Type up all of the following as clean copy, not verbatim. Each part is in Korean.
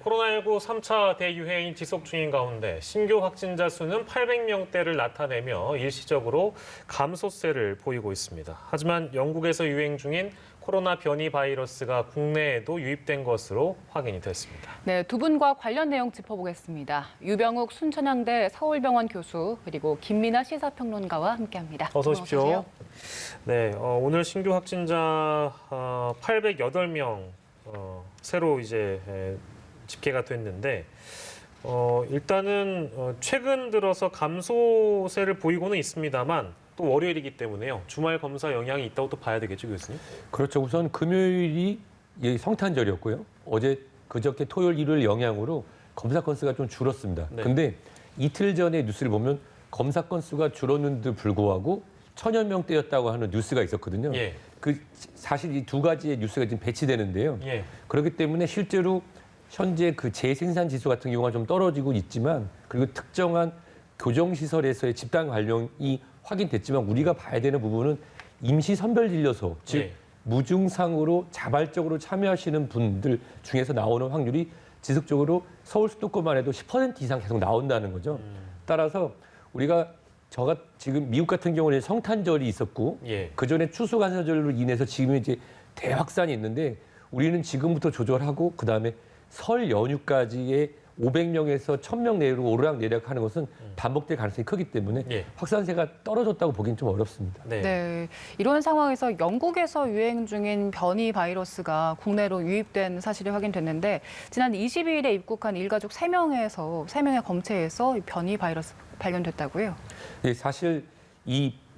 코로나19 3차 대유행이 지속 중인 가운데 신규 확진자 수는 800명대를 나타내며 일시적으로 감소세를 보이고 있습니다. 하지만 영국에서 유행 중인 코로나 변이 바이러스가 국내에도 유입된 것으로 확인이 됐습니다. 네, 두 분과 관련 내용 짚어보겠습니다. 유병욱 순천향대 서울병원 교수 그리고 김민아 시사평론가와 함께합니다. 어서 오십시오. 네, 오늘 신규 확진자 808명 새로 이제 집계가 됐는데 일단은 최근 들어서 감소세를 보이고는 있습니다만 또 월요일이기 때문에요. 주말 검사 영향이 있다고 또 봐야 되겠죠, 교수님? 그렇죠. 우선 금요일이 성탄절이었고요. 그저께 토요일, 일요일 영향으로 검사 건수가 좀 줄었습니다. 네. 근데 이틀 전에 뉴스를 보면 검사 건수가 줄었는데도 불구하고 1000여 명대였다고 하는 뉴스가 있었거든요. 예. 사실 이 두 가지의 뉴스가 지금 배치되는데요. 예. 그렇기 때문에 실제로 현재 그 재생산 지수 같은 경우가 좀 떨어지고 있지만 그리고 특정한 교정시설에서의 집단 관련이 확인됐지만 우리가 봐야 되는 부분은 임시 선별진료소, 즉 예. 무증상으로 자발적으로 참여하시는 분들 중에서 나오는 확률이 지속적으로 서울 수도권만 해도 10% 이상 계속 나온다는 거죠. 따라서 저가 지금 미국 같은 경우는 성탄절이 있었고 예. 그전에 추수감사절로 인해서 지금 이제 대확산이 있는데 우리는 지금부터 조절하고 그다음에 설 연휴까지의 500명에서 1000명 내로 오르락내리락하는 것은 반복될 가능성이 크기 때문에 예. 확산세가 떨어졌다고 보기는 좀 어렵습니다. 네. 네, 이런 상황에서 영국에서 유행 중인 변이 바이러스가 국내로 유입된 사실이 확인됐는데 지난 22일에 입국한 일가족 3명의 검체에서 변이 바이러스 발견됐다고요? 예, 사실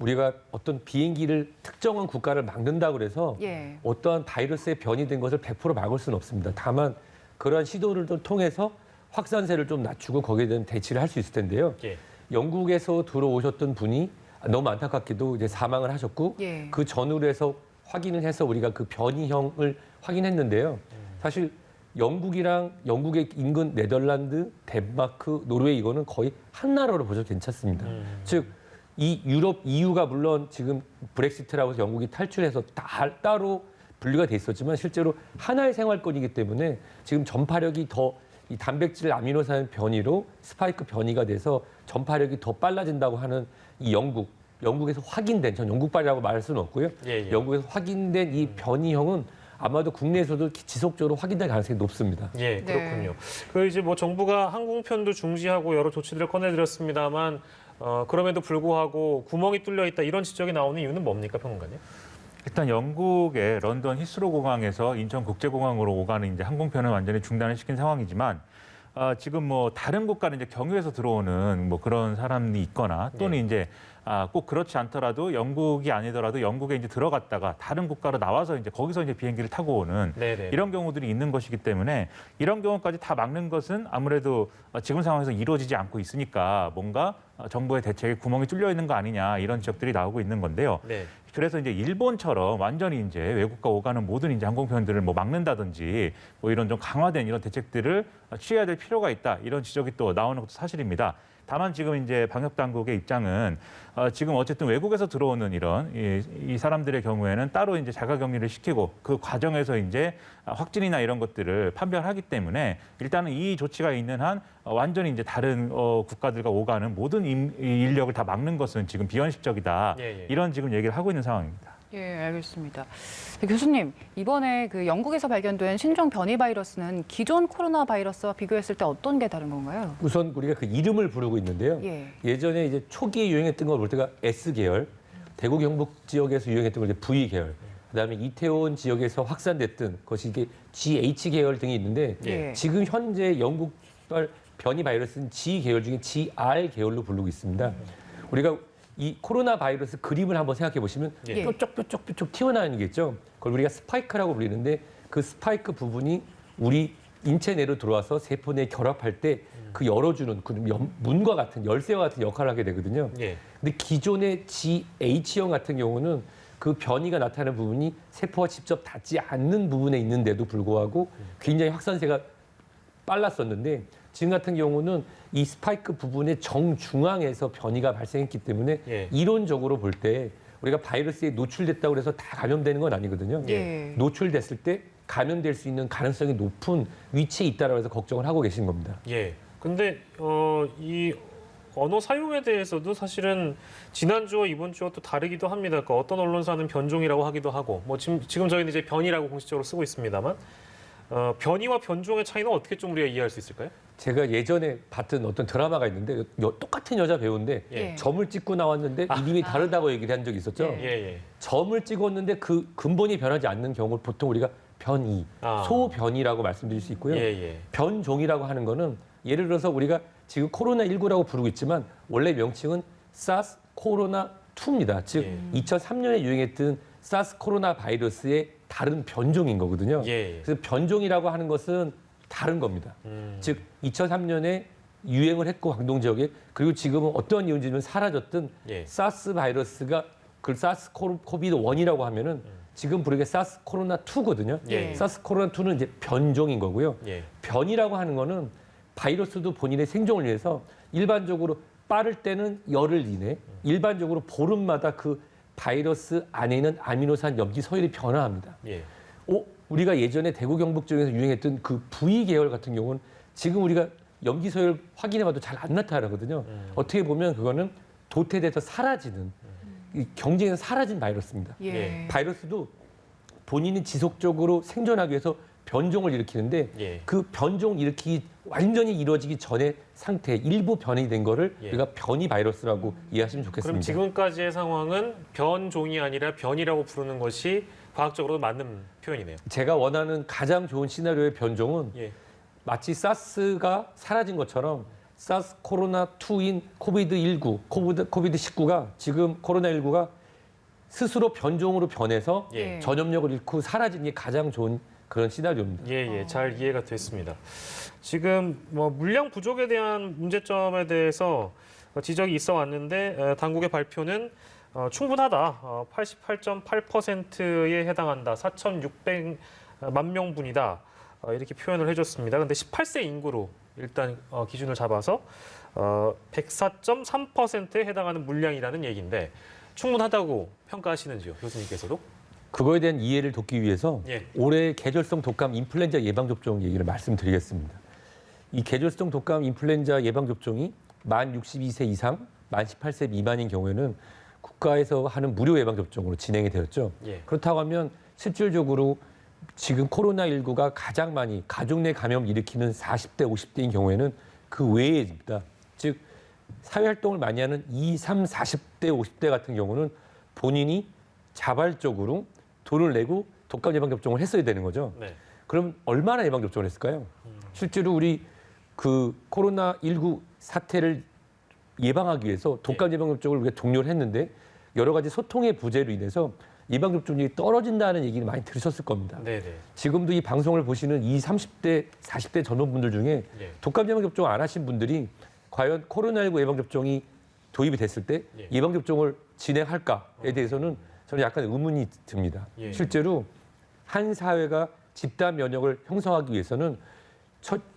우리가 어떤 비행기를 특정한 국가를 막는다고 해서 예. 어떠한 바이러스에 변이된 것을 100% 막을 수는 없습니다. 다만 그러한 시도를 통해서 확산세를 좀 낮추고 거기에 대한 대치를 할 수 있을 텐데요. 예. 영국에서 들어오셨던 분이 너무 안타깝게도 이제 사망을 하셨고 예. 그 전후로 해서 확인을 해서 우리가 그 변이형을 확인했는데요. 사실 영국이랑 영국의 인근 네덜란드, 덴마크, 노르웨이 이거는 거의 한 나라로 보셔도 괜찮습니다. 즉 이 유럽 EU가 물론 지금 브렉시트라고 해서 영국이 탈출해서 따로 분류가 돼 있었지만 실제로 하나의 생활권이기 때문에 지금 전파력이 더 이 단백질 아미노산 변이로 스파이크 변이가 돼서 전파력이 더 빨라진다고 하는 이 영국에서 확인된, 전 영국발이라고 말할 수는 없고요. 예. 영국에서 확인된 이 변이형은 아마도 국내에서도 지속적으로 확인될 가능성이 높습니다. 예, 그렇군요. 이제 정부가 항공편도 중지하고 여러 조치들을 꺼내드렸습니다만 그럼에도 불구하고 구멍이 뚫려 있다 이런 지적이 나오는 이유는 뭡니까, 평론가님? 일단 영국의 런던 히스로 공항에서 인천국제공항으로 오가는 이제 항공편은 완전히 중단을 시킨 상황이지만 지금 다른 국가는 이제 경유해서 들어오는 그런 사람이 있거나 또는 이제 꼭 그렇지 않더라도 영국이 아니더라도 영국에 이제 들어갔다가 다른 국가로 나와서 이제 거기서 이제 비행기를 타고 오는 네네. 이런 경우들이 있는 것이기 때문에 이런 경우까지 다 막는 것은 아무래도 지금 상황에서 이루어지지 않고 있으니까 뭔가 정부의 대책에 구멍이 뚫려 있는 거 아니냐 이런 지적들이 나오고 있는 건데요. 네. 그래서 이제 일본처럼 완전히 이제 외국과 오가는 모든 이제 항공편들을 막는다든지 이런 좀 강화된 이런 대책들을 취해야 될 필요가 있다 이런 지적이 또 나오는 것도 사실입니다. 다만 지금 이제 방역 당국의 입장은 지금 어쨌든 외국에서 들어오는 이런 이 사람들의 경우에는 따로 이제 자가격리를 시키고 그 과정에서 이제 확진이나 이런 것들을 판별하기 때문에 일단은 이 조치가 있는 한 완전히 이제 다른 국가들과 오가는 모든 인력을 다 막는 것은 지금 비현실적이다. 예. 이런 지금 얘기를 하고 있는 상황입니다. 예, 알겠습니다. 네, 교수님, 이번에 영국에서 발견된 신종 변이 바이러스는 기존 코로나 바이러스와 비교했을 때 어떤 게 다른 건가요? 우선 우리가 그 이름을 부르고 있는데요. 예전에 이제 초기에 유행했던 걸 볼 때가 S계열, 대구 경북 지역에서 유행했던 걸 이제 V계열, 그다음에 이태원 지역에서 확산됐던 것이 이게 GH계열 등이 있는데 지금 현재 영국발 변이 바이러스는 G계열 중에 GR계열로 부르고 있습니다. 우리가 이 코로나 바이러스 그림을 한번 생각해 보시면 뾰족뾰족 튀어나오는 게 있죠. 그걸 우리가 스파이크라고 부르는데 그 스파이크 부분이 우리 인체 내로 들어와서 세포 내에 결합할 때 그 열어주는 그 문과 같은 열쇠와 같은 역할을 하게 되거든요. 근데 기존의 GH형 같은 경우는 그 변이가 나타나는 부분이 세포와 직접 닿지 않는 부분에 있는데도 불구하고 굉장히 확산세가 빨랐었는데 지금 같은 경우는 이 스파이크 부분의 정중앙에서 변이가 발생했기 때문에 이론적으로 볼 때 우리가 바이러스에 노출됐다고 해서 다 감염되는 건 아니거든요. 노출됐을 때 감염될 수 있는 가능성이 높은 위치에 있다라고 해서 걱정을 하고 계신 겁니다. 예. 근데 이 언어 사용에 대해서도 사실은 지난주와 이번 주와 또 다르기도 합니다. 그러니까 어떤 언론사는 변종이라고 하기도 하고, 뭐 지금 저희는 이제 변이라고 공식적으로 쓰고 있습니다만, 변이와 변종의 차이는 어떻게 좀 우리가 이해할 수 있을까요? 제가 예전에 봤던 어떤 드라마가 있는데 똑같은 여자 배우인데 예. 점을 찍고 나왔는데 이름이 다르다고 얘기를 한 적이 있었죠. 예. 예. 점을 찍었는데 그 근본이 변하지 않는 경우를 보통 우리가 변이, 소변이라고 말씀드릴 수 있고요. 예. 변종이라고 하는 거는 예를 들어서 우리가 지금 코로나19라고 부르고 있지만 원래 명칭은 사스 코로나2입니다. 즉 2003년에 유행했던 사스 코로나 바이러스의 다른 변종인 거거든요. 예. 그래서 변종이라고 하는 것은 다른 겁니다. 즉 2003년에 유행을 했고 광동 지역에 그리고 지금은 어떤 이유인지는 사라졌던 예. 사스 바이러스가 그 사스 코비드 1이라고 하면은 지금 부르게 사스 코로나 2거든요. 예. 사스 코로나 2는 이제 변종인 거고요. 예. 변이라고 하는 거는 바이러스도 본인의 생존을 위해서 일반적으로 빠를 때는 열흘 이내, 일반적으로 보름마다 그 바이러스 안에 있는 아미노산 염기 서열이 변화합니다. 예. 우리가 예전에 대구 경북 지역에서 유행했던 그 V 계열 같은 경우는 지금 우리가 염기 서열 확인해봐도 잘 안 나타나거든요. 어떻게 보면 그거는 도태돼서 사라지는 이 경쟁에서 사라진 바이러스입니다. 예. 바이러스도 본인이 지속적으로 생존하기 위해서 변종을 일으키는데 예. 그 변종 일으키기 완전히 이루어지기 전의 상태 일부 변이 된 거를 예. 우리가 변이 바이러스라고 이해하시면 좋겠습니다. 그럼 지금까지의 상황은 변종이 아니라 변이라고 부르는 것이 과학적으로 맞는 표현이네요. 제가 원하는 가장 좋은 시나리오의 변종은 예. 마치 사스가 사라진 것처럼 사스 코로나2인 코비드19, 코비드19가 지금 코로나19가 스스로 변종으로 변해서 예. 전염력을 잃고 사라진 게 가장 좋은 그런 시나리오입니다. 예, 잘 이해가 됐습니다. 지금 뭐 물량 부족에 대한 문제점에 대해서 지적이 있어 왔는데 당국의 발표는 충분하다. 88.8%에 해당한다. 4,600만 명분이다. 이렇게 표현을 해줬습니다. 근데 18세 인구로 일단 기준을 잡아서 104.3%에 해당하는 물량이라는 얘기인데 충분하다고 평가하시는지요, 교수님께서도? 그거에 대한 이해를 돕기 위해서 예. 올해 계절성 독감 인플루엔자 예방접종 얘기를 말씀드리겠습니다. 이 계절성 독감 인플루엔자 예방접종이 만 62세 이상, 만 18세 미만인 경우에는 국가에서 하는 무료 예방접종으로 진행이 되었죠. 예. 그렇다고 하면 실질적으로 지금 코로나19가 가장 많이 가족 내 감염을 일으키는 40대, 50대인 경우에는 그 외에입니다. 즉 사회활동을 많이 하는 20, 30, 40대, 50대 같은 경우는 본인이 자발적으로 돈을 내고 독감 예방접종을 했어야 되는 거죠. 네. 그럼 얼마나 예방접종을 했을까요? 실제로 우리 그 코로나19 사태를 예방하기 위해서 독감 예방접종을 우리가 종료를 했는데 여러 가지 소통의 부재로 인해서 예방접종률이 떨어진다는 얘기를 많이 들으셨을 겁니다. 네네. 지금도 이 방송을 보시는 20, 30대, 40대 젊은 분들 중에 예. 독감 예방접종 안 하신 분들이 과연 코로나19 예방접종이 도입이 됐을 때 예. 예방접종을 진행할까에 대해서는 저는 약간 의문이 듭니다. 예. 실제로 한 사회가 집단 면역을 형성하기 위해서는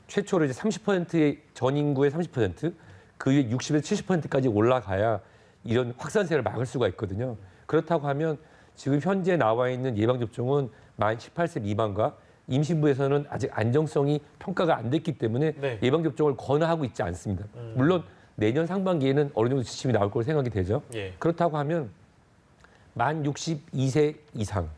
최초로 이제 30%의 전 인구의 30%, 그 위에 60에서 70%까지 올라가야 이런 확산세를 막을 수가 있거든요. 그렇다고 하면 지금 현재 나와 있는 예방접종은 만 18세 미만과 임신부에서는 아직 안정성이 평가가 안 됐기 때문에 네. 예방접종을 권하고 있지 않습니다. 물론 내년 상반기에는 어느 정도 지침이 나올 걸로 생각이 되죠. 예. 그렇다고 하면 만 62세 이상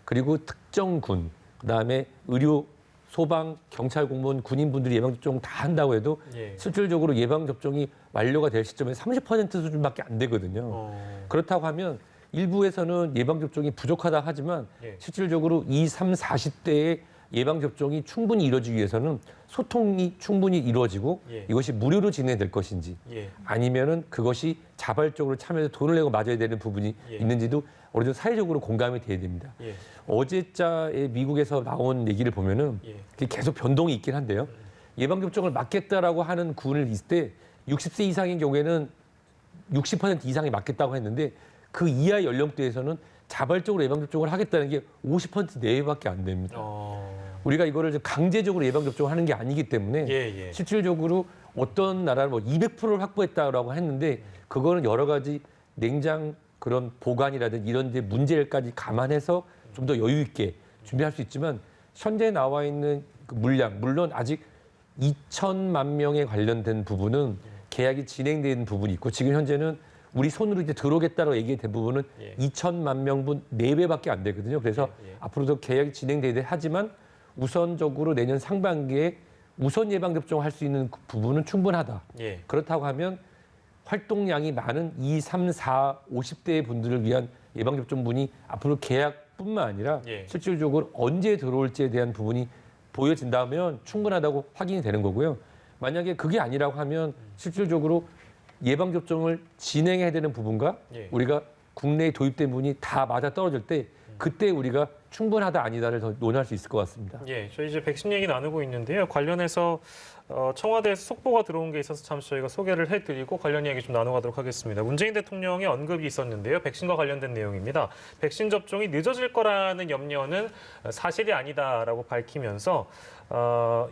그리고 특정군 그다음에 의료, 소방, 경찰 공무원, 군인분들이 예방접종 다 한다고 해도 예. 실질적으로 예방접종이 완료가 될 시점에 30% 수준밖에 안 되거든요. 그렇다고 하면 일부에서는 예방접종이 부족하다 하지만 예. 실질적으로 20, 30, 40대의 예방접종이 충분히 이루어지기 위해서는 소통이 충분히 이루어지고 예. 이것이 무료로 진행될 것인지 예. 아니면은 그것이 자발적으로 참여해서 돈을 내고 맞아야 되는 부분이 예. 있는지도 어느 정도 사회적으로 공감이 돼야 됩니다. 예. 어제자에 미국에서 나온 얘기를 보면은 예. 그게 계속 변동이 있긴 한데요. 예방접종을 맞겠다라고 하는 군을 있을 때 60세 이상인 경우에는 60% 이상이 맞겠다고 했는데 그 이하 연령대에서는 자발적으로 예방접종을 하겠다는 게 50% 내외밖에 안 됩니다. 우리가 이거를 강제적으로 예방접종을 하는 게 아니기 때문에 예. 실질적으로 어떤 나라는 뭐 200%를 확보했다라고 했는데 그거는 여러 가지 냉장 그런 보관이라든지 이런 데 문제까지 감안해서 좀 더 여유 있게 준비할 수 있지만 현재 나와 있는 그 물량, 물론 아직 2천만 명에 관련된 부분은 계약이 진행되는 부분이 있고 지금 현재는 우리 손으로 이제 들어오겠다고 얘기된 부분은 2천만 명분 내외밖에 안 되거든요. 그래서 앞으로도 계약이 진행돼야 하지만 우선적으로 내년 상반기에 우선 예방 접종할 수 있는 부분은 충분하다. 그렇다고 하면 활동량이 많은 2, 3, 4, 50대 분들을 위한 예방 접종분이 앞으로 계약뿐만 아니라 실질적으로 언제 들어올지에 대한 부분이 보여진다면 충분하다고 확인이 되는 거고요. 만약에 그게 아니라고 하면 실질적으로 예방 접종을 진행해야 되는 부분과 우리가 국내에 도입된 부분이 다 맞아 떨어질 때 그때 우리가 충분하다 아니다를 더 논의할 수 있을 것 같습니다. 저희 이제 백신 얘기 나누고 있는데요. 관련해서 청와대에서 속보가 들어온 게 있어서 잠시 저희가 소개를 해드리고 관련 이야기 좀 나눠가도록 하겠습니다. 문재인 대통령의 언급이 있었는데요. 백신과 관련된 내용입니다. 백신 접종이 늦어질 거라는 염려는 사실이 아니다라고 밝히면서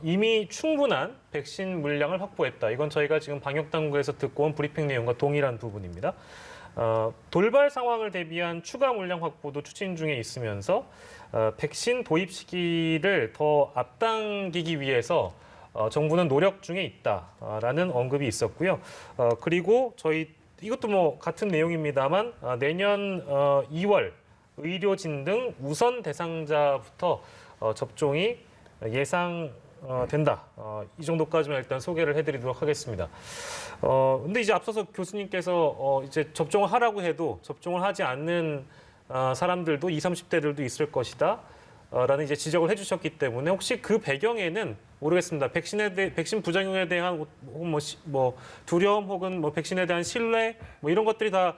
이미 충분한 백신 물량을 확보했다. 이건 저희가 지금 방역당국에서 듣고 온 브리핑 내용과 동일한 부분입니다. 돌발 상황을 대비한 추가 물량 확보도 추진 중에 있으면서 백신 도입 시기를 더 앞당기기 위해서 정부는 노력 중에 있다라는 언급이 있었고요. 그리고 저희 이것도 뭐 같은 내용입니다만 내년 2월 의료진 등 우선 대상자부터 접종이 예상된다. 이 정도까지만 일단 소개를 해드리도록 하겠습니다. 근데 이제 앞서서 교수님께서 이제 접종을 하라고 해도 접종을 하지 않는 사람들도 20, 30대들도 있을 것이다. 라는 이제 지적을 해주셨기 때문에 혹시 그 배경에는 모르겠습니다. 백신 부작용에 대한 뭐 두려움 혹은 뭐 백신에 대한 신뢰 뭐 이런 것들이 다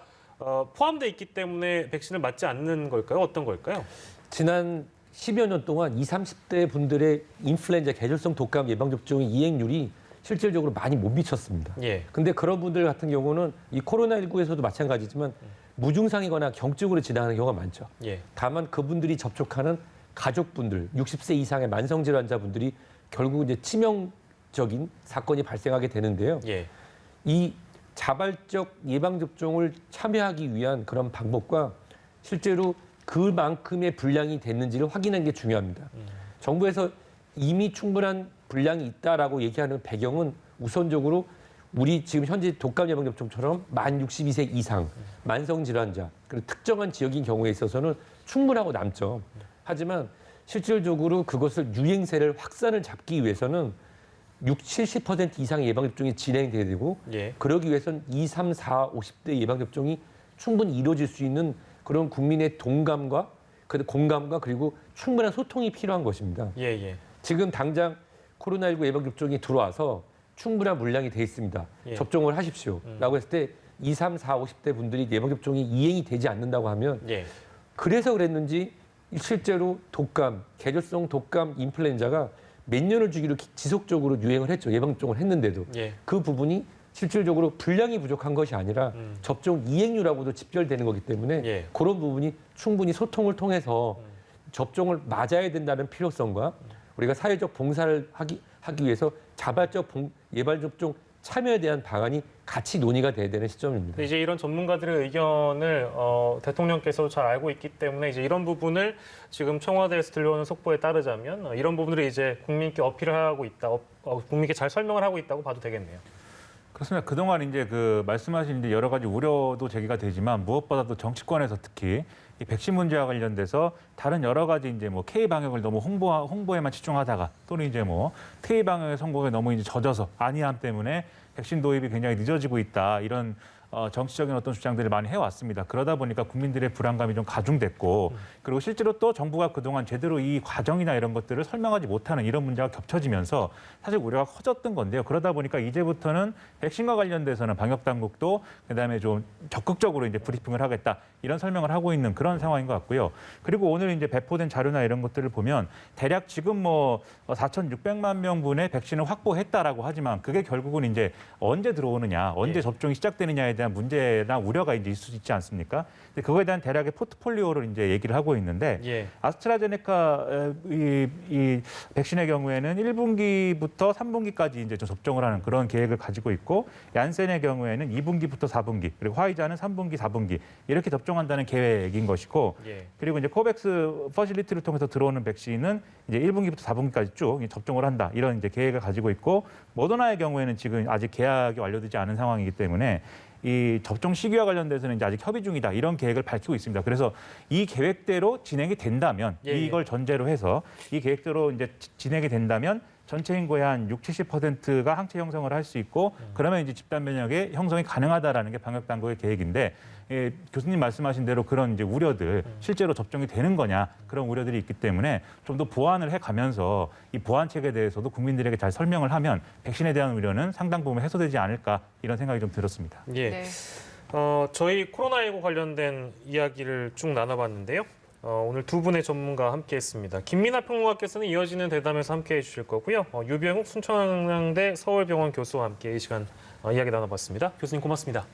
포함되어 있기 때문에 백신을 맞지 않는 걸까요? 어떤 걸까요? 지난 10여 년 동안 20, 30대 분들의 인플루엔자 계절성 독감 예방접종의 이행률이 실질적으로 많이 못 미쳤습니다. 근데 그런 분들 같은 경우는 이 코로나19에서도 마찬가지지만 무증상이거나 경증으로 진행하는 경우가 많죠. 다만 그분들이 접촉하는 가족분들, 60세 이상의 만성질환자분들이 결국 이제 치명적인 사건이 발생하게 되는데요. 이 자발적 예방접종을 참여하기 위한 그런 방법과 실제로 그만큼의 분량이 됐는지를 확인하는 게 중요합니다. 정부에서 이미 충분한 분량이 있다라고 얘기하는 배경은 우선적으로 우리 지금 현재 독감 예방접종처럼 만 62세 이상, 만성질환자, 그리고 특정한 지역인 경우에 있어서는 충분하고 남죠. 하지만 실질적으로 그것을 유행세를 확산을 잡기 위해서는 60, 70% 이상의 예방접종이 진행돼야 되고 그러기 위해서는 2, 3, 4, 50대 예방접종이 충분히 이루어질 수 있는 그런 국민의 동감과 공감과 그리고 충분한 소통이 필요한 것입니다. 지금 당장 코로나19 예방접종이 들어와서 충분한 물량이 돼 있습니다. 접종을 하십시오. 라고 했을 때 2, 3, 4, 50대 분들이 예방접종이 이행이 되지 않는다고 하면 그래서 그랬는지 실제로 독감, 계절성 독감 인플루엔자가 몇 년을 주기로 지속적으로 유행을 했죠. 예방접종을 했는데도. 그 부분이 실질적으로 분량이 부족한 것이 아니라 접종 이행률하고도 직결되는 거기 때문에 그런 부분이 충분히 소통을 통해서 접종을 맞아야 된다는 필요성과 우리가 사회적 봉사를 하기 위해서 자발적 예방접종 참여에 대한 방안이 같이 논의가 돼야 되는 시점입니다. 이제 이런 전문가들의 의견을 대통령께서 잘 알고 있기 때문에 이제 이런 부분을 지금 청와대에서 들려오는 속보에 따르자면 이런 부분들을 이제 국민께 어필을 하고 있다, 국민께 잘 설명을 하고 있다고 봐도 되겠네요. 그렇습니다. 그동안 이제 그 말씀하신 이제 여러 가지 우려도 제기가 되지만 무엇보다도 정치권에서 특히 이 백신 문제와 관련돼서 다른 여러 가지 이제 뭐 K 방역을 너무 홍보에만 집중하다가 또는 이제 뭐 K 방역의 성공에 너무 이제 젖어서 안이함 때문에 백신 도입이 굉장히 늦어지고 있다 이런 정치적인 어떤 주장들을 많이 해왔습니다. 그러다 보니까 국민들의 불안감이 좀 가중됐고 그리고 실제로 또 정부가 그동안 제대로 이 과정이나 이런 것들을 설명하지 못하는 이런 문제가 겹쳐지면서 사실 우려가 커졌던 건데요. 그러다 보니까 이제부터는 백신과 관련돼서는 방역당국도 그다음에 좀 적극적으로 이제 브리핑을 하겠다 이런 설명을 하고 있는 그런 상황인 것 같고요. 그리고 오늘 이제 배포된 자료나 이런 것들을 보면 대략 지금 뭐 4,600만 명분의 백신을 확보했다라고 하지만 그게 결국은 이제 언제 들어오느냐, 언제 접종이 시작되느냐에 대한 대한 문제나 우려가 이제 있을 수 있지 않습니까? 근데 그거에 대한 대략의 포트폴리오를 이제 얘기를 하고 있는데 예. 아스트라제네카 이 백신의 경우에는 1분기부터 3분기까지 이제 좀 접종을 하는 그런 계획을 가지고 있고 얀센의 경우에는 2분기부터 4분기 그리고 화이자는 3분기, 4분기 이렇게 접종한다는 계획인 것이고 예. 그리고 이제 코백스 퍼실리티를 통해서 들어오는 백신은 이제 1분기부터 4분기까지 쭉 접종을 한다 이런 이제 계획을 가지고 있고 모더나의 경우에는 지금 아직 계약이 완료되지 않은 상황이기 때문에 이 접종 시기와 관련돼서는 이제 아직 협의 중이다 이런 계획을 밝히고 있습니다. 그래서 이 계획대로 진행이 된다면 예, 예. 이걸 전제로 해서 이 계획대로 이제 진행이 된다면 전체 인구의 한 60~70%가 항체 형성을 할 수 있고 그러면 이제 집단 면역의 형성이 가능하다라는 게 방역 당국의 계획인데 교수님 말씀하신 대로 그런 이제 우려들 실제로 접종이 되는 거냐 그런 우려들이 있기 때문에 좀 더 보완을 해가면서 이 보완책에 대해서도 국민들에게 잘 설명을 하면 백신에 대한 우려는 상당 부분 해소되지 않을까 이런 생각이 좀 들었습니다. 예. 네. 저희 코로나19 관련된 이야기를 쭉 나눠봤는데요. 오늘 두 분의 전문가와 함께했습니다. 김민하 평론가께서는 이어지는 대담에서 함께해 주실 거고요. 유병욱 순천향대 서울병원 교수와 함께 이 시간 이야기 나눠봤습니다. 교수님 고맙습니다.